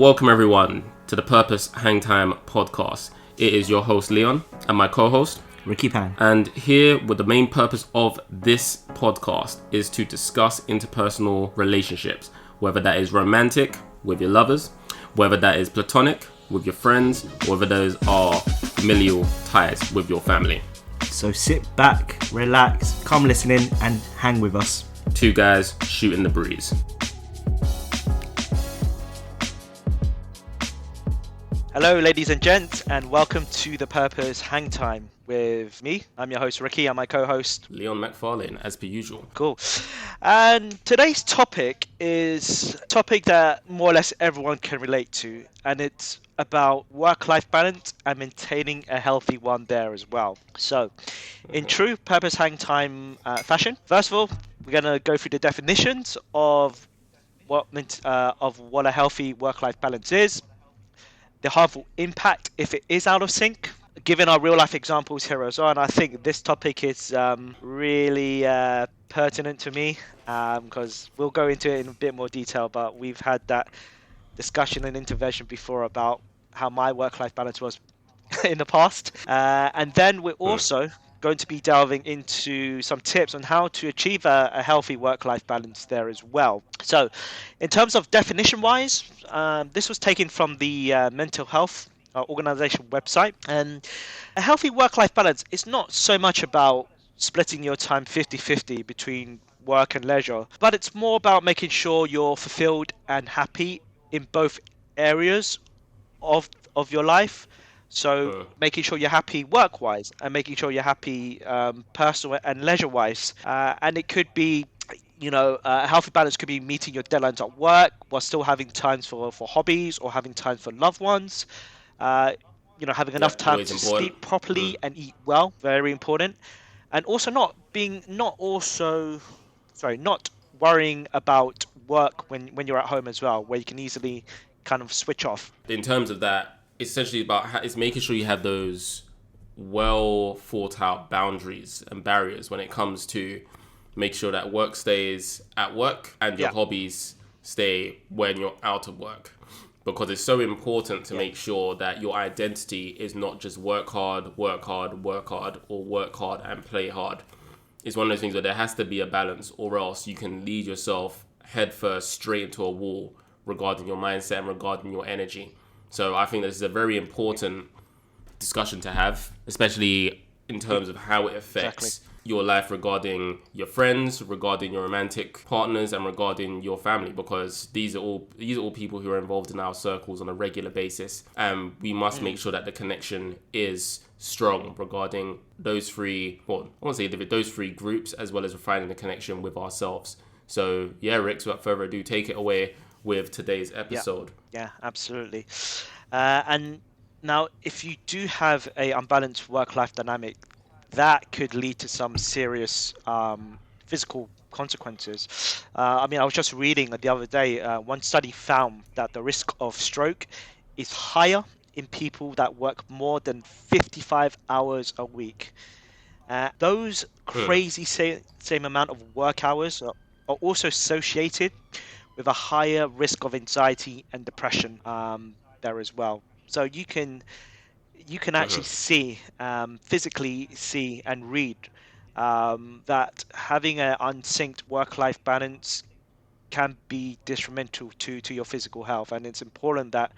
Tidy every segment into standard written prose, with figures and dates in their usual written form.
Welcome everyone to the Purpose Hangtime podcast. It is your host Leon and my co-host Ricky Pan. And here with the main purpose of this podcast is to discuss interpersonal relationships, whether that is romantic with your lovers, whether that is platonic with your friends, whether those are familial ties with your family. So sit back, relax, come listen in and hang with us. Two guys shooting the breeze. Hello ladies and gents, and welcome to the Purpose Hangtime with me. I'm your host Ricky and my co-host Leon McFarlane, as per usual. Cool. And today's topic is a topic that more or less everyone can relate to, and it's about work-life balance and maintaining a healthy one there as well. So, in true Purpose Hangtime fashion, first of all, we're going to go through the definitions of what a healthy work-life balance is, the harmful impact if it is out of sync. Given our real life examples here as well, and I think this topic is really pertinent to me because we'll go into it in a bit more detail, but we've had that discussion and intervention before about how my work-life balance was in the past. And then we're also going to be delving into some tips on how to achieve a healthy work-life balance there as well. So in terms of definition-wise, this was taken from the Mental Health Organization website. And a healthy work-life balance is not so much about splitting your time 50-50 between work and leisure, but it's more about making sure you're fulfilled and happy in both areas of your life. So making sure you're happy work-wise and making sure you're happy personal and leisure-wise. And it could be, a healthy balance could be meeting your deadlines at work while still having times for hobbies or having time for loved ones. Having enough time to sleep properly and eat well, very important. And also not worrying about work when you're at home as well, where you can easily kind of switch off. In terms of that, essentially it's making sure you have those well thought out boundaries and barriers when it comes to make sure that work stays at work and your hobbies stay when you're out of work, because it's so important to make sure that your identity is not just work hard, or work hard and play hard. It's one of those things where there has to be a balance, or else you can lead yourself headfirst straight into a wall regarding your mindset and regarding your energy. So I think this is a very important discussion to have, especially in terms of how it affects your life regarding your friends, regarding your romantic partners, and regarding your family, because these are all people who are involved in our circles on a regular basis, and we must make sure that the connection is strong regarding those three groups, as well as finding the connection with ourselves. So Rick, without further ado, take it away with today's episode. Yeah, absolutely. And now, if you do have a unbalanced work-life dynamic, that could lead to some serious physical consequences. I was just reading the other day, one study found that the risk of stroke is higher in people that work more than 55 hours a week. Those crazy same amount of work hours are also associated with a higher risk of anxiety and depression there as well. So you can actually see, physically see and read that having an unsynced work-life balance can be detrimental to your physical health, and it's important that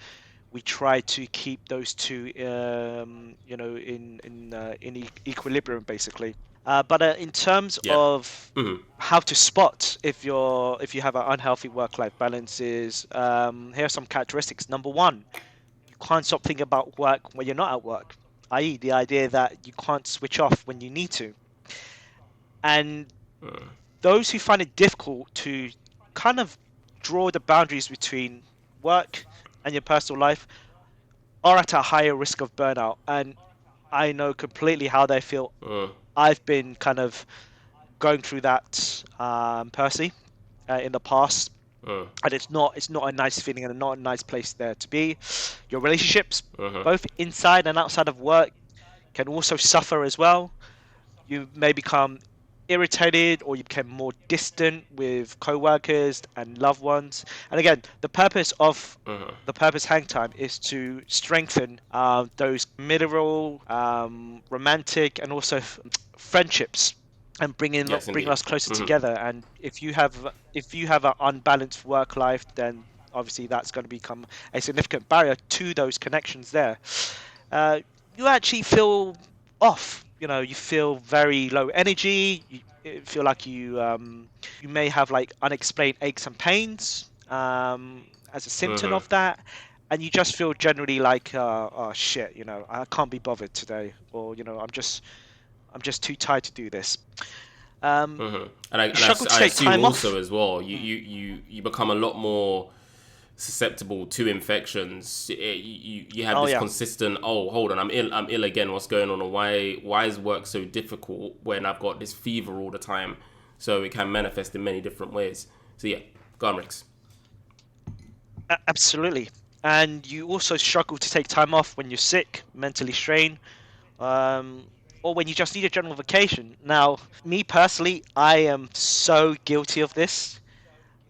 we try to keep those two, in equilibrium, basically. But in terms of how to spot if you have an unhealthy work-life balance is, here are some characteristics. Number one, you can't stop thinking about work when you're not at work, i.e. the idea that you can't switch off when you need to. And those who find it difficult to kind of draw the boundaries between work and your personal life are at a higher risk of burnout. And I know completely how they feel. I've been kind of going through that personally in the past, and it's not a nice feeling and not a nice place there to be. Your relationships, both inside and outside of work, can also suffer as well. You may become irritated or you became more distant with co-workers and loved ones. And again, the purpose hang time is to strengthen those mineral, romantic, and also friendships, and Yes, bring indeed. us closer Hmm. together. And if you have an unbalanced work life, then obviously that's going to become a significant barrier to those connections there. uh, you actually feel off. You know, you feel very low energy. You feel like you may have like unexplained aches and pains as a symptom Hmm. of that, and you just feel generally like, oh shit, you know, I can't be bothered today, or you know, I'm just too tired to do this. Hmm. And You struggle to I take assume time also off. as well, Mm. you become a lot more susceptible to infections. You have Oh this yeah. consistent, oh, hold on, I'm ill again, what's going on, or why is work so difficult when I've got this fever all the time? So it can manifest in many different ways. So yeah, go on, Rex. Absolutely. And you also struggle to take time off when you're sick, mentally strained, um, or when you just need a general vacation. Now, me personally, I am so guilty of this.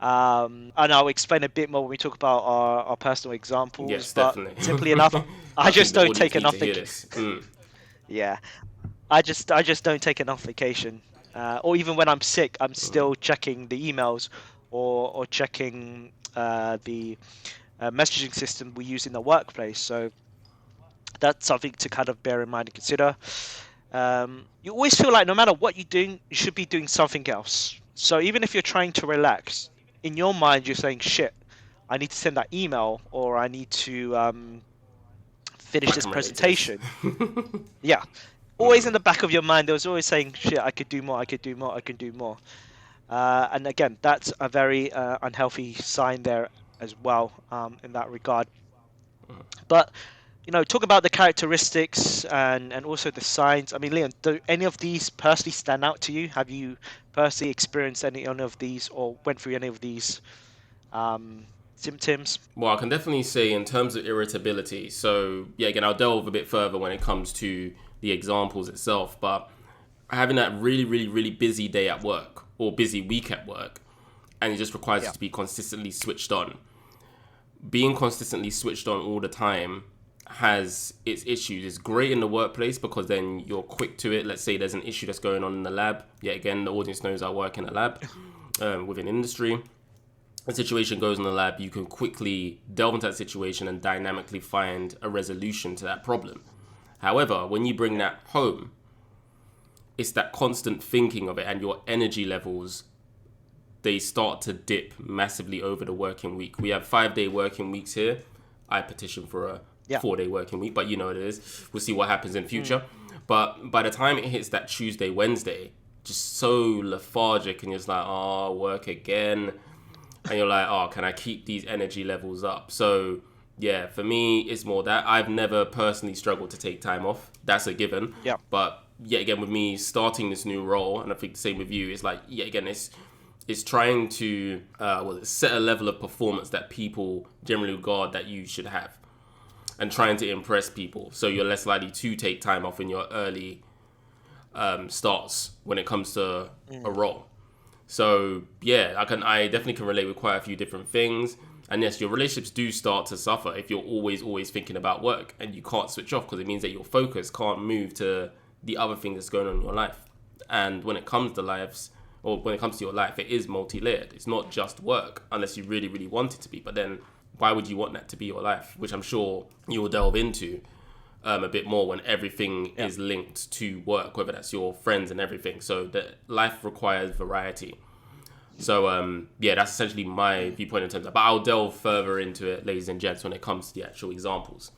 And I'll explain a bit more when we talk about our personal examples. Yes, But definitely. simply enough, I I think just the don't audience take need to enough. hear this. Yeah, I just don't take enough vacation. Or even when I'm sick, I'm still checking the emails, or checking the messaging system we use in the workplace. So that's something to kind of bear in mind and consider. You always feel like no matter what you're doing, you should be doing something else. So even if you're trying to relax, in your mind you're saying, "Shit, I need to send that email, or I need to finish I this can relate to this. presentation." Yeah, always in the back of your mind, there was always saying, "Shit, I could do more. I could do more. I can do more." And again, that's a very unhealthy sign there as well, in that regard. But you know, talk about the characteristics and also the signs. I mean, Leon, do any of these personally stand out to you? Have you personally experienced any of these, or went through any of these um, symptoms? Well, I can definitely say in terms of irritability. So yeah, again, I'll delve a bit further when it comes to the examples itself. But having that really, really, really busy day at work or busy week at work, and it just requires you Yeah. to be consistently switched on. Being consistently switched on all the time has its issues. It's great in the workplace because then you're quick to it. Let's say there's an issue that's going on in the lab. Yeah, again, the audience knows I work in a lab within industry. A situation goes in the lab, you can quickly delve into that situation and dynamically find a resolution to that problem. However, when you bring Yeah. that home, it's that constant thinking of it, and your energy levels, they start to dip massively over the working week. We have 5-day working weeks here. I petition for a Yeah. 4-day working week, but you know what it is. We'll see what happens in Mm. future. But by the time it hits that Tuesday, Wednesday, just so lethargic, and you're just like, oh, work again. And you're like, oh, can I keep these energy levels up? So yeah, for me, it's more that I've never personally struggled to take time off. That's a given. Yeah. But yet again, with me starting this new role, and I think the same with you, it's like, yet again, it's trying to set a level of performance that people generally regard that you should have, and trying to impress people. So you're less likely to take time off in your early starts when it comes to a Mm. role. So yeah, I definitely can relate with quite a few different things. And yes, your relationships do start to suffer if you're always thinking about work and you can't switch off, because it means that your focus can't move to the other things that's going on in your life. And when it comes to lives, or when it comes to your life, it is multi-layered. It's not just work unless you really, really want it to be. But then why would you want that to be your life? Which I'm sure you will delve into a bit more when everything Yeah. is linked to work, whether that's your friends and everything. So that life requires variety. So yeah, that's essentially my viewpoint in terms of. But I'll delve further into it, ladies and gents, when it comes to the actual examples.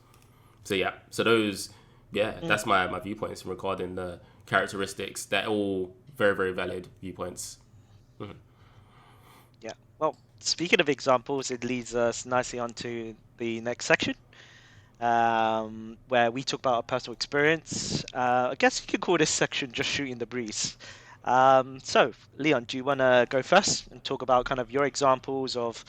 So yeah, so those, yeah, Mm. that's my viewpoints regarding the characteristics. They're all very, very valid viewpoints. Yeah. Well, speaking of examples, it leads us nicely onto the next section, where we talk about our personal experience. I guess you could call this section just shooting the breeze. So, Leon, do you want to go first and talk about kind of your examples of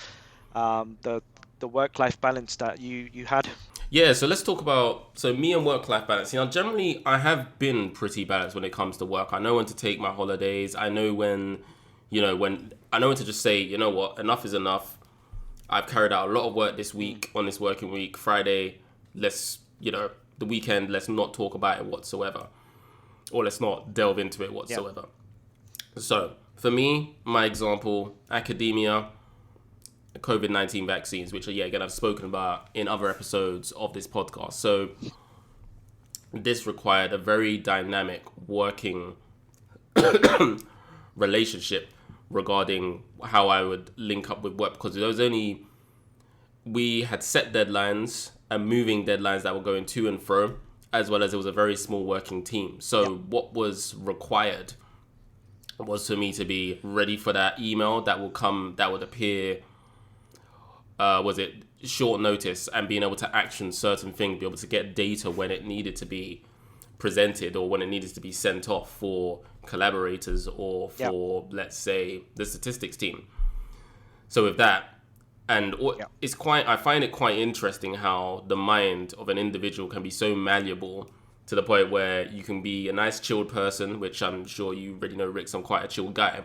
the the work-life balance that you had? Yeah, so let's talk about me and work-life balance. Generally, I have been pretty balanced when it comes to work. I know when to take my holidays. I know when I know when to just say, you know what, enough is enough. I've carried out a lot of work this week on this working week. Friday, let's, the weekend, let's not talk about it whatsoever, or let's not delve into it whatsoever. Yeah. So for me, my example, academia, COVID-19 vaccines, which again, I've spoken about in other episodes of this podcast. So this required a very dynamic working relationship regarding how I would link up with work, because we had set deadlines and moving deadlines that were going to and fro, as well as it was a very small working team. So what was required was for me to be ready for that email that would appear, was it short notice, and being able to action certain things, be able to get data when it needed to be presented or when it needed to be sent off for collaborators or for, let's say, the statistics team. So with that, and I find it quite interesting how the mind of an individual can be so malleable to the point where you can be a nice chilled person, which I'm sure you already know, Rick, I'm quite a chilled guy,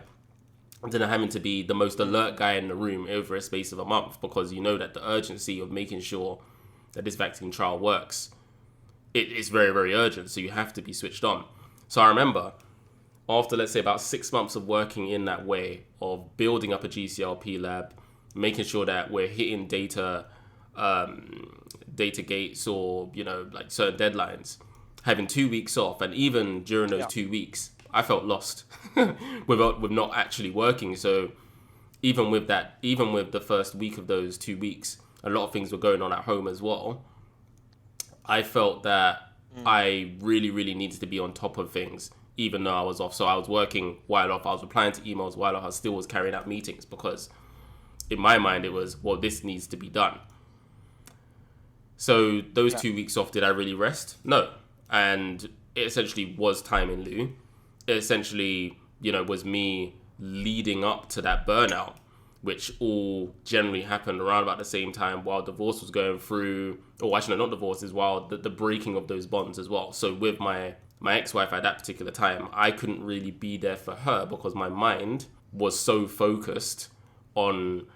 and then having to be the most alert guy in the room over a space of a month, because you know that the urgency of making sure that this vaccine trial works, it's very, very urgent. So you have to be switched on. So I remember after, let's say, about 6 months of working in that way, of building up a GCLP lab, making sure that we're hitting data gates or, like certain deadlines, having 2 weeks off. And even during those 2 weeks, I felt lost with not actually working. So even with the first week of those 2 weeks, a lot of things were going on at home as well. I felt that I really, really needed to be on top of things, even though I was off. So I was working while off. I was replying to emails while off. I still was carrying out meetings, because in my mind it was, well, this needs to be done. So those 2 weeks off, did I really rest? No. And it essentially was time in lieu. It essentially, was me leading up to that burnout, which all generally happened around about the same time while divorce was going through, or actually not divorce, is while the breaking of those bonds as well. So with my ex-wife at that particular time, I couldn't really be there for her because my mind was so focused on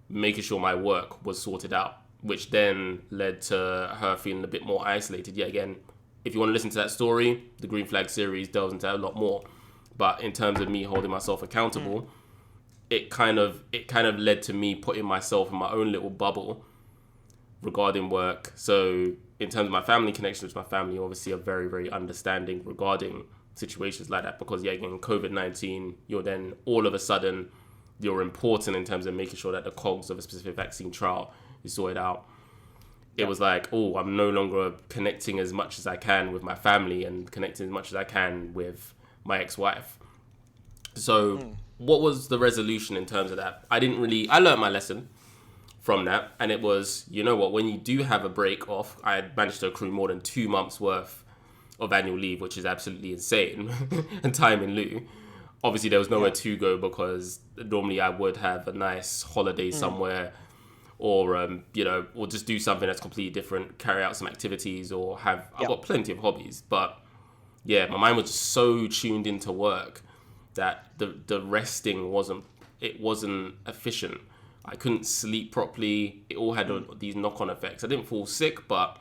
making sure my work was sorted out, which then led to her feeling a bit more isolated. Yet again, if you want to listen to that story, the Green Flag series delves into that a lot more. But in terms of me holding myself accountable, it kind of led to me putting myself in my own little bubble regarding work. So in terms of my family connections, my family obviously are very, very understanding regarding situations like that, because again, COVID-19, you're then all of a sudden, you're important in terms of making sure that the cogs of a specific vaccine trial is sorted out. It was like, I'm no longer connecting as much as I can with my family and connecting as much as I can with my ex-wife. So what was the resolution in terms of that? I learned my lesson from that. And it was, when you do have a break off, I had managed to accrue more than 2 months worth of annual leave, which is absolutely insane, and time in lieu. Obviously, there was nowhere to go, because normally I would have a nice holiday somewhere, or or just do something that's completely different, carry out some activities, or I've got plenty of hobbies. But yeah, my mind was just so tuned into work that the resting wasn't efficient. I couldn't sleep properly. It all had these knock-on effects. I didn't fall sick, but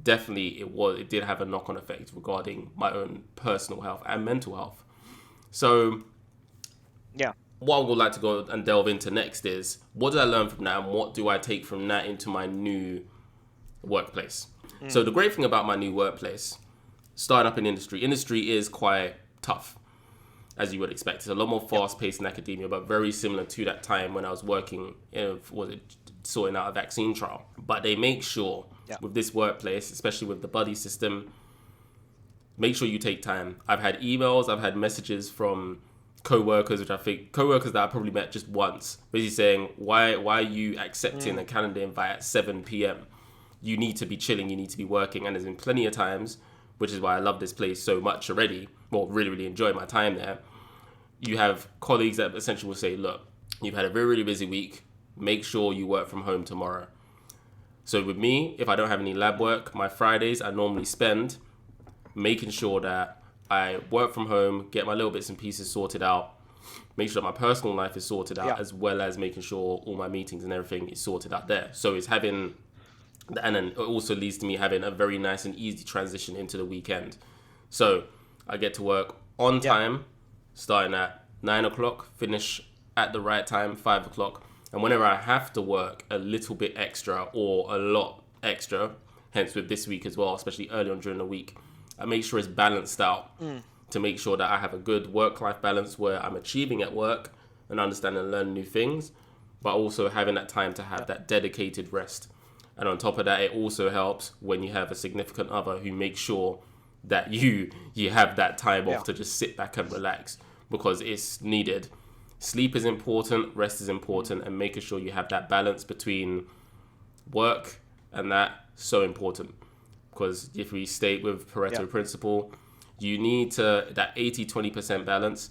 definitely it did have a knock-on effect regarding my own personal health and mental health. So what I would like to go and delve into next is, what did I learn from that, and what do I take from that into my new workplace? So the great thing about my new workplace, starting up in industry is quite tough, as you would expect. It's a lot more fast-paced in academia, but very similar to that time when I was working sorting out a vaccine trial. But they make sure with this workplace, especially with the buddy system, make sure you take time. I've had emails, I've had messages from co-workers that I probably met just once, basically saying, why are you accepting a calendar invite at 7 p.m? You need to be chilling, you need to be working. And there's been plenty of times, which is why I love this place so much already, really, really enjoy my time there. You have colleagues that essentially will say, look, you've had a very, really busy week, make sure you work from home tomorrow. So with me, if I don't have any lab work, my Fridays I normally spend making sure that I work from home, get my little bits and pieces sorted out, make sure that my personal life is sorted out, as well as making sure all my meetings and everything is sorted out there. So it's having, and then it also leads to me having a very nice and easy transition into the weekend. So I get to work on time, starting at 9 o'clock, finish at the right time, 5 o'clock. And whenever I have to work a little bit extra or a lot extra, hence with this week as well, especially early on during the week, I make sure it's balanced out to make sure that I have a good work-life balance where I'm achieving at work and understanding and learning new things, but also having that time to have that dedicated rest. And on top of that, it also helps when you have a significant other who makes sure that you have that time off to just sit back and relax, because it's needed. Sleep is important, rest is important, and making sure you have that balance between work and that, so important. Because if we stay with Pareto principle, you need to, that 80-20% balance,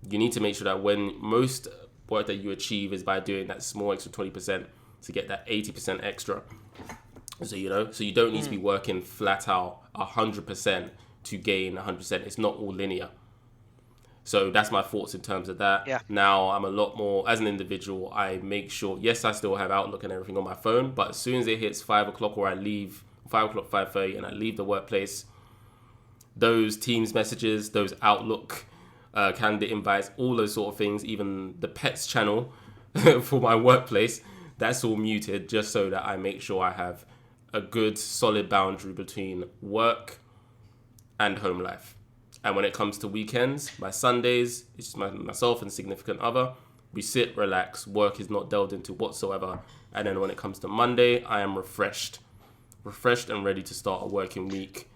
you need to make sure that when most work that you achieve is by doing that small extra 20% to get that 80% extra. So, you know, so you don't need to be working flat out 100% to gain 100%. It's not all linear. So that's my thoughts in terms of that. Yeah. Now I'm a lot more, as an individual, I make sure, yes, I still have Outlook and everything on my phone, but as soon as it hits 5 o'clock or I leave, 5 o'clock, 5:30, and I leave the workplace, those Teams messages, those Outlook candidate invites, all those sort of things, even the pets channel for my workplace, that's all muted just so that I make sure I have a good solid boundary between work and home life. And when it comes to weekends, my Sundays, it's just myself and significant other. We sit, relax, work is not delved into whatsoever. And then when it comes to Monday, I am refreshed and ready to start a working week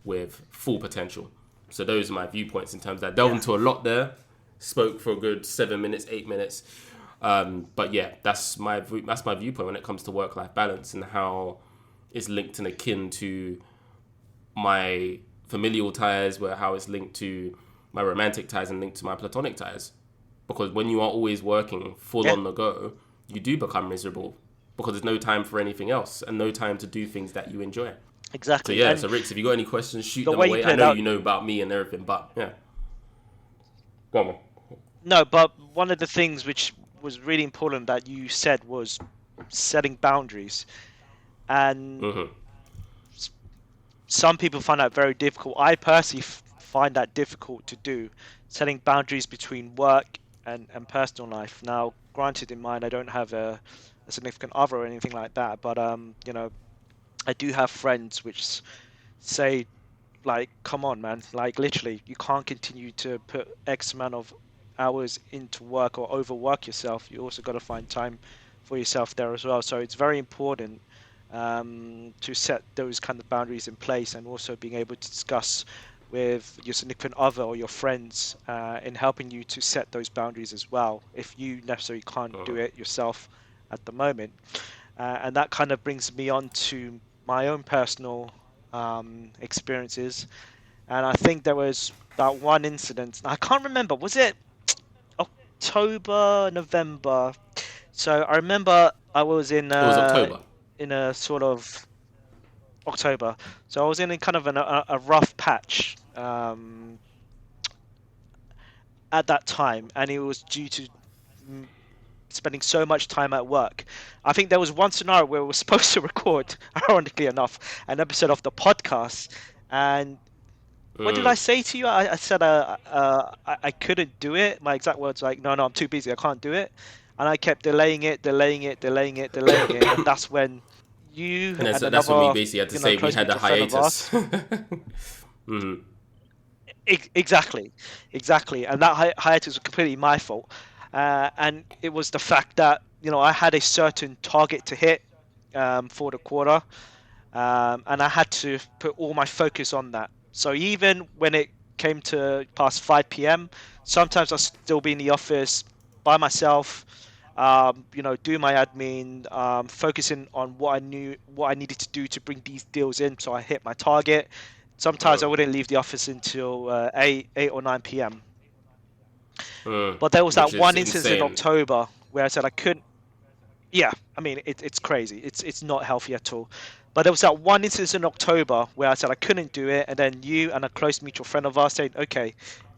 with full potential. So those are my viewpoints in terms of that. Delved into a lot there. Spoke for a good 7 minutes, 8 minutes. But yeah, that's my viewpoint when it comes to work-life balance and how it's linked and akin to my familial ties, where how it's linked to my romantic ties and linked to my platonic ties. Because when you are always working full on the go, you do become miserable because there's no time for anything else and no time to do things that you enjoy. Exactly. So yeah, so Rix, if you got any questions, shoot them away. I know you know about me and everything, but yeah. Go on. No, but one of the things which was really important that you said was setting boundaries. And some people find that very difficult. I personally find that difficult to do, setting boundaries between work and personal life. Now, granted, in mind, I don't have a significant other or anything like that, but you know, I do have friends which say, like, come on, man, like, literally, you can't continue to put X amount of hours into work or overwork yourself. You also got to find time for yourself there as well. So it's very important to set those kind of boundaries in place, and also being able to discuss with your significant other or your friends in helping you to set those boundaries as well, if you necessarily can't do it yourself at the moment. And that kind of brings me on to my own personal experiences. And I think there was that one incident, I can't remember, was it October, November? So I remember I was in It was October. In a sort of October. So I was in a kind of a rough patch at that time, and it was due to spending so much time at work. I think there was one scenario where we were supposed to record, ironically enough, an episode of the podcast, and what did I say to you? I said I couldn't do it. My exact words were like, no, I'm too busy, I can't do it. And I kept delaying it, and that's when you and that's when we basically had to say we had a hiatus. Exactly, and that hiatus was completely my fault. And it was the fact that, you know, I had a certain target to hit for the quarter, and I had to put all my focus on that. So even when it came to past 5 p.m., sometimes I'll still be in the office by myself, you know, do my admin, focusing on what I needed to do to bring these deals in so I hit my target. Sometimes I wouldn't leave the office until 8 or 9 p.m. But there was that one instance in October where I said I couldn't. Yeah, I mean it's crazy. It's not healthy at all. But there was that one instance in October where I said I couldn't do it, and then you and a close mutual friend of ours said, "Okay,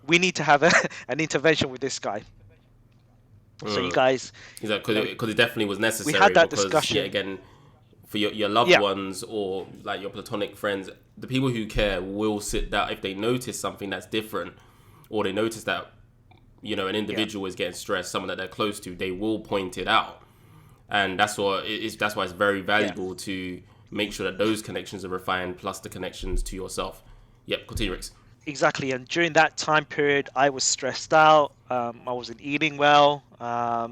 we need to have an intervention with this guy." So you Mm. guys, Is that you know, because it definitely was we had necessary? that Because yeah, discussion. again, for your loved Yeah, ones or like your platonic friends, the people who care will sit down if they notice something that's different, or they notice that an yeah, individual is getting stressed, someone that they're close to, they will point it out, and that's why it's very yeah. valuable to make sure that those connections are refined, plus the connections to yourself. Yep, continue, Rex. Exactly. And during that time period, I was stressed out. I wasn't eating well. I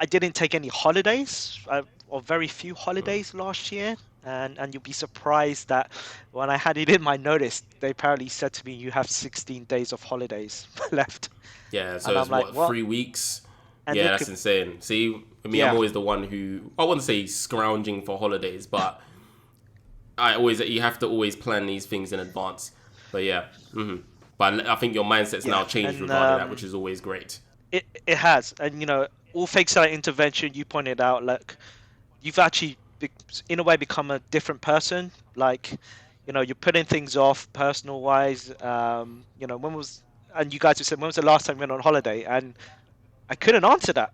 didn't take any holidays, or very few holidays last year. And you'll be surprised that when I had it in my notice, they apparently said to me, "You have 16 days of holidays left." Yeah, And so I'm it's like, what, "What?" 3 weeks? And Yeah, they that's could, insane. See, I mean, I'm yeah, always the one who I wouldn't say scrounging for holidays, but you have to always plan these things in advance. But yeah, but I think your mindset's yeah. now changed And regarding that, which is always great. it has. And all thanks to that intervention you pointed out, like you've actually in a way become a different person. Like, you're putting things off personal wise. When was and you guys have said when was the last time you went on holiday? And I couldn't answer that.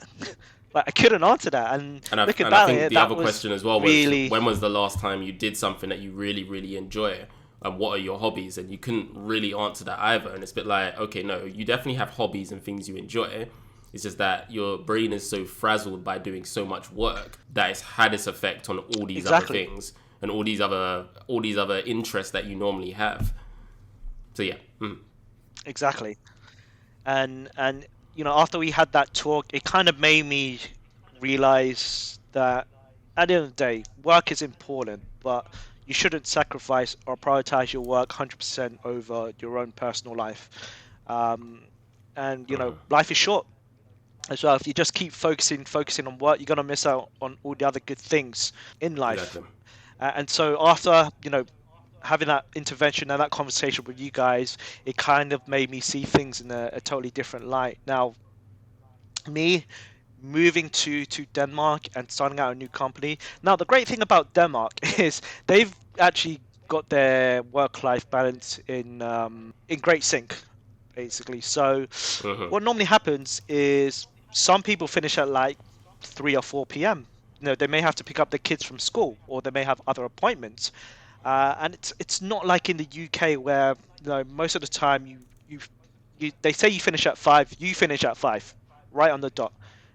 Like I couldn't answer that. And looking I back at think it, the that other was question as well was, really when was the last time you did something that you really really enjoy, and what are your hobbies? And you couldn't really answer that either. And it's a bit like, okay, no, you definitely have hobbies and things you enjoy. It's just that your brain is so frazzled by doing so much work that it's had its effect on all these other exactly, things and all these other interests that you normally have. So yeah. exactly. And after we had that talk, it kind of made me realize that at the end of the day, work is important, but you shouldn't sacrifice or prioritize your work 100% over your own personal life. Um, and life is short as well. If you just keep focusing on work, you're gonna miss out on all the other good things in life. Exactly. And so after having that intervention and that conversation with you guys, it kind of made me see things in a totally different light. Now, me moving to Denmark and starting out a new company. Now, the great thing about Denmark is they've actually got their work-life balance in great sync, basically. So, Mm-hmm. what normally happens is some people finish at like 3 or 4 p.m. They may have to pick up their kids from school, or they may have other appointments, and it's not like in the UK where most of the time they say you finish at 5, you finish at 5, right on the dot.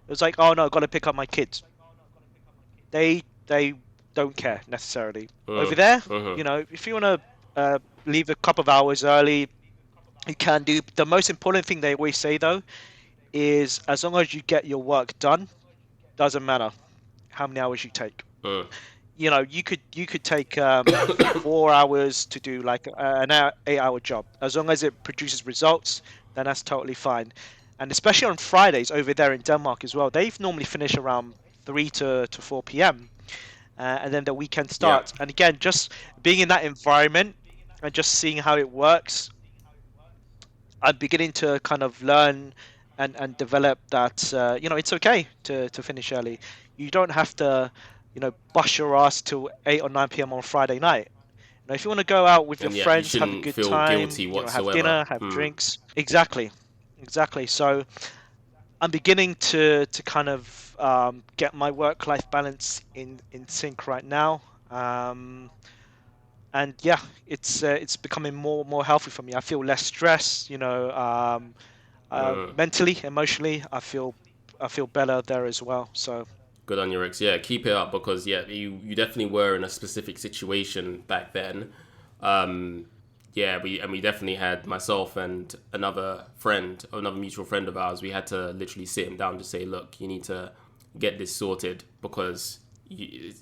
It was like, oh no, I've got to pick up my kids. They don't care necessarily. Over there, Mm-hmm. if you want to leave a couple of hours early, you can do. The most important thing they always say though is as long as you get your work done, doesn't matter how many hours you take. Mm. You could take 4 hours to do like an 8-hour job. As long as it produces results, then that's totally fine. And especially on Fridays over there in Denmark as well, they've normally finish around 3 to 4 p.m. And then the weekend Yeah. starts. And again, just being in that environment and just seeing how it works, I'm beginning to kind of learn and develop that it's okay to finish early. You don't have to bust your ass till 8 or 9 p.m. on Friday night. If you want to go out with your And yeah, you friends, have a shouldn't good feel time, guilty have whatsoever. dinner, have drinks. Exactly. So I'm beginning to kind of get my work-life balance in sync right now. And yeah, it's becoming more healthy for me. I feel less stress, mentally, emotionally. I feel better there as well. So Good on you, Rex. Yeah, keep it up, because yeah, you definitely were in a specific situation back then. Um, yeah, we definitely had, myself and another mutual friend of ours. We had to literally sit him down to say, look, you need to get this sorted, because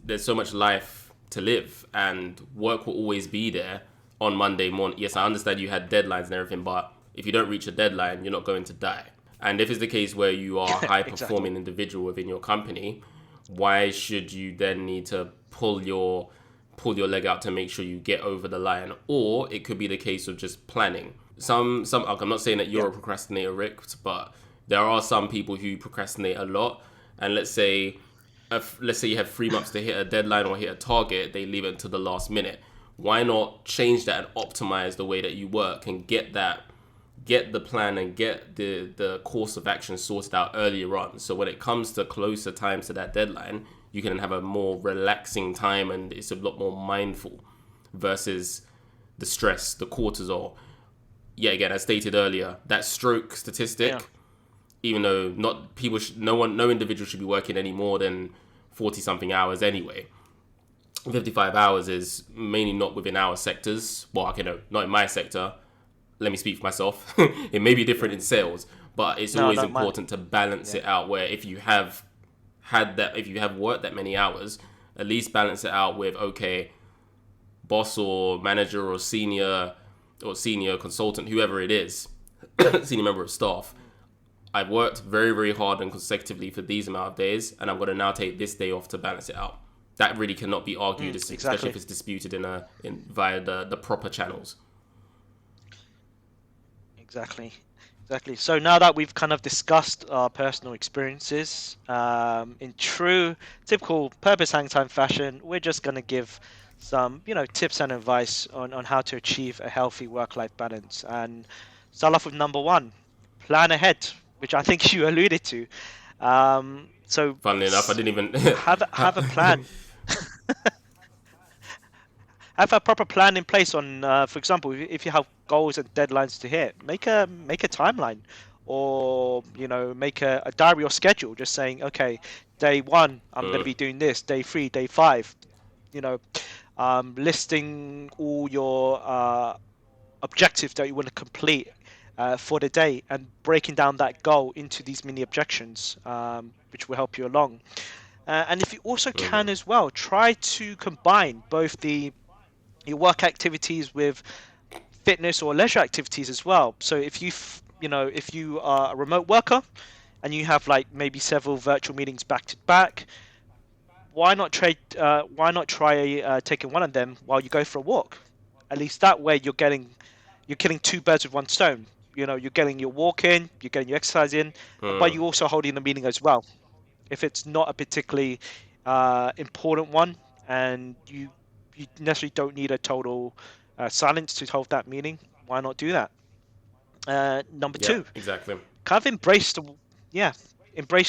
there's so much life to live, and work will always be there on Monday morning. Yes, I understand you had deadlines and everything, but if you don't reach a deadline, you're not going to die. And if it's the case where you are a high exactly, performing individual within your company, why should you then need to pull your leg out to make sure you get over the line? Or it could be the case of just planning. I'm not saying that you're yeah, a procrastinator, Rick, but There are some people who procrastinate a lot, and let's say you have 3 months to hit a deadline or hit a target, they leave it until the last minute. Why not change that and optimize the way that you work and get the plan and get the course of action sorted out earlier on. So when it comes to closer times to that deadline, you can have a more relaxing time and it's a lot more mindful versus the stress, the cortisol. Yeah, again, as stated earlier, that stroke statistic, even though no individual should be working any more than 40 something hours anyway. 55 hours is mainly not within our sectors. Well, okay, no, not in my sector. Let me speak for myself. It may be different in sales, but it's always important to balance it out where if you have worked that many hours, at least balance it out with, okay, boss or manager or senior consultant, whoever it is, senior member of staff, I've worked very, very hard and consecutively for these amount of days, and I'm going to now take this day off to balance it out. That really cannot be argued, especially if it's disputed via the proper channels. Exactly. So now that we've kind of discussed our personal experiences, in true, typical purpose Hangtime fashion, we're just going to give some, tips and advice on how to achieve a healthy work-life balance. And start off with number 1, plan ahead, which I think you alluded to. So, funnily enough, I didn't even have a plan. Have a proper plan in place on, for example, if you have goals and deadlines to hit, make a timeline, or make a diary or schedule. Just saying, okay, day 1, I'm going to be doing this. Day 3, day 5, listing all your objectives that you want to complete for the day, and breaking down that goal into these mini objections, which will help you along. And if you also can as well, try to combine both your work activities with fitness or leisure activities as well. So if if you are a remote worker and you have like maybe several virtual meetings back to back, why not try taking one of them while you go for a walk? At least that way you're killing 2 birds with 1 stone. You're getting your walk in, you're getting your exercise in, but you're also holding the meeting as well. If it's not a particularly important one, and you necessarily don't need a total silence to hold that meeting, why not do that? Number 2, exactly. kind of embrace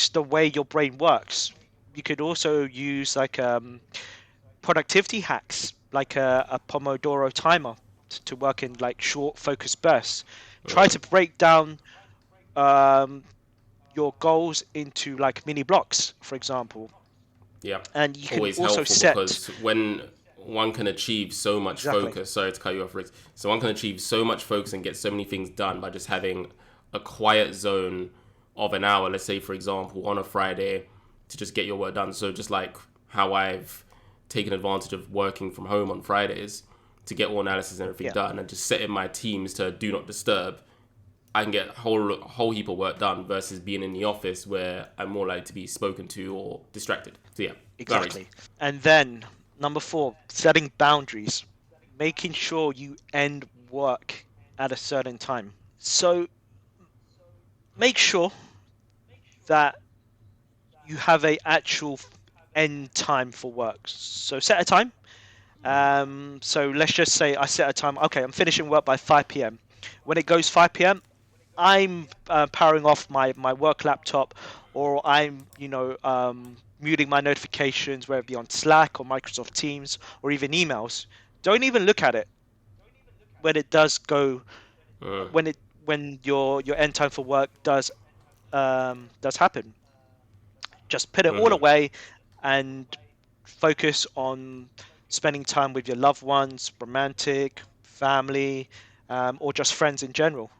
the way your brain works. You could also use like productivity hacks, like a Pomodoro timer to work in like short focused bursts. Try to break down your goals into like mini blocks, for example. Yeah, and you can always also helpful set because when one can achieve so much focus. Sorry to cut you off, Rick. So one can achieve so much focus and get so many things done by just having a quiet zone of an hour. Let's say, for example, on a Friday, to just get your work done. So just like how I've taken advantage of working from home on Fridays to get all analysis and everything done, and just setting my teams to do not disturb, I can get a whole heap of work done versus being in the office where I'm more likely to be spoken to or distracted. So yeah, exactly. And then number 4, setting boundaries, making sure you end work at a certain time. So make sure that you have a actual end time for work. So set a time. So let's just say I set a time. Okay, I'm finishing work by 5 p.m. When it goes 5 p.m., I'm powering off my work laptop, or I'm muting my notifications, whether it be on Slack or Microsoft Teams or even emails. Don't even look at it when it does go when your end time for work does happen. Just put it all away and focus on spending time with your loved ones, romantic, family, or just friends in general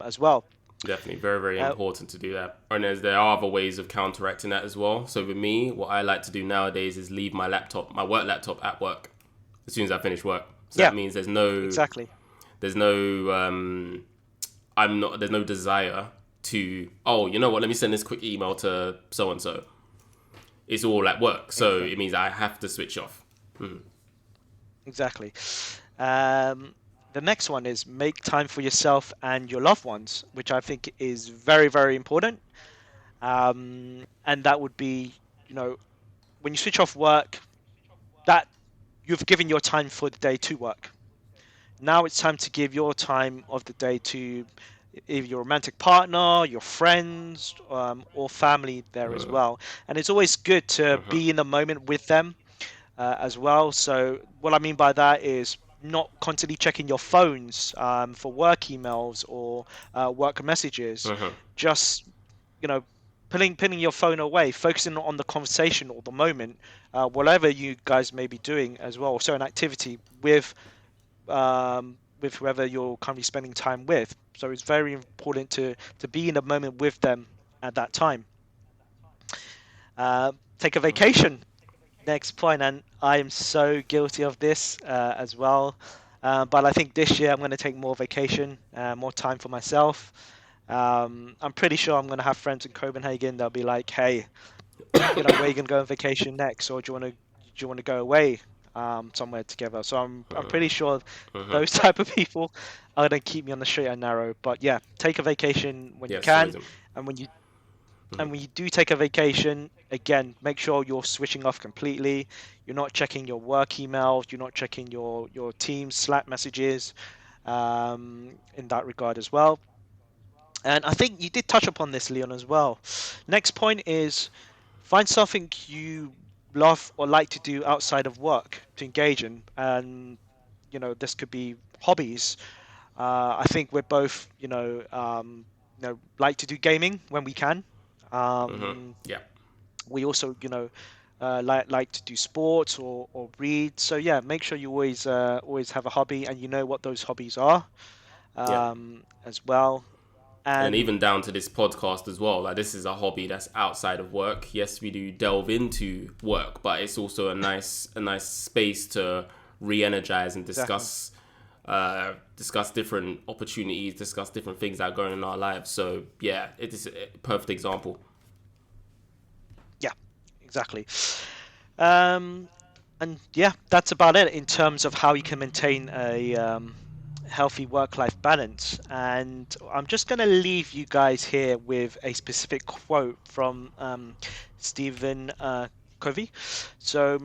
as well. Definitely, very, very important to do that. And there are other ways of counteracting that as well. So with me, what I like to do nowadays is leave my work laptop at work as soon as I finish work. So that means there's no desire to, let me send this quick email to so and so. It's all at work, so it means I have to switch off. Exactly. The next one is make time for yourself and your loved ones, which I think is very, very important. And that would be, when you switch off work, that you've given your time for the day to work. Now it's time to give your time of the day to either your romantic partner, your friends, or family there as well. And it's always good to be in the moment with them as well. So what I mean by that is not constantly checking your phones for work emails or work messages. Just, putting your phone away, focusing on the conversation or the moment, whatever you guys may be doing as well. So an activity with whoever you're currently spending time with. So it's very important to be in the moment with them at that time. Take a vacation. Next point, and I am so guilty of this as well. But I think this year I'm going to take more vacation, more time for myself. I'm pretty sure I'm going to have friends in Copenhagen. They'll be like, "Hey, where are you going to go on vacation next, or do you want to go away somewhere together?" So I'm pretty sure those type of people are going to keep me on the straight and narrow. But yeah, take a vacation when you can, and when you do take a vacation, again, make sure you're switching off completely. You're not checking your work emails. You're not checking your team's Slack messages in that regard as well. And I think you did touch upon this, Leon, as well. Next point is find something you love or like to do outside of work to engage in. And, this could be hobbies. I think we're both, like to do gaming when we can. Yeah. We also, like to do sports or read. So yeah, make sure you always have a hobby and you know what those hobbies are as well. And even down to this podcast as well. Like, this is a hobby that's outside of work. Yes, we do delve into work, but it's also a nice space to re-energize and discuss different opportunities, discuss different things that are going on in our lives. So yeah, it is a perfect example. Yeah, exactly. And yeah, that's about it in terms of how you can maintain a healthy work-life balance. And I'm just going to leave you guys here with a specific quote from Stephen Covey. So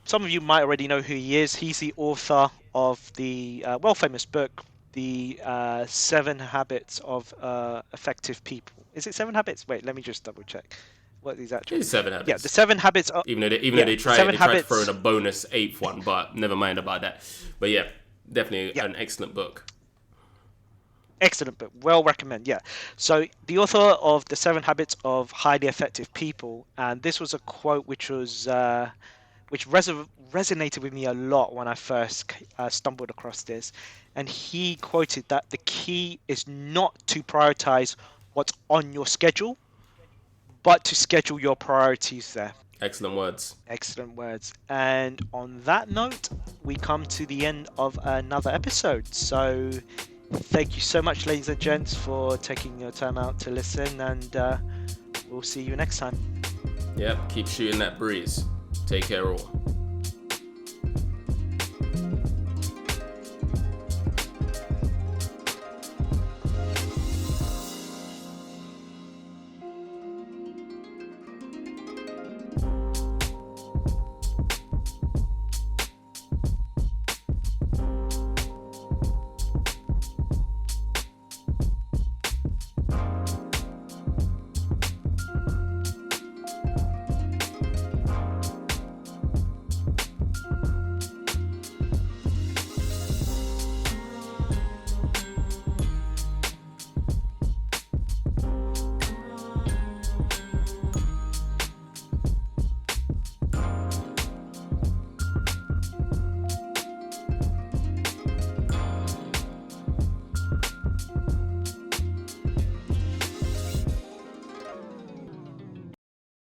some of you might already know who he is. He's the author of the famous book, The 7 Habits of Effective People. Is it 7 Habits? Wait, let me just double check. What is that? It's 7 Habits. Yeah, the 7 Habits. Even though they tried to throw in a bonus 8th one, but never mind about that. But yeah, definitely an excellent book. Excellent book. Well recommend. Yeah. So the author of The 7 Habits of Highly Effective People, and this was a quote which was which resonated with me a lot when I first stumbled across this. And he quoted that the key is not to prioritize what's on your schedule, but to schedule your priorities there. Excellent words. Excellent words. And on that note, we come to the end of another episode. So thank you so much, ladies and gents, for taking your time out to listen, and we'll see you next time. Yep, keep shooting that breeze. Take care all.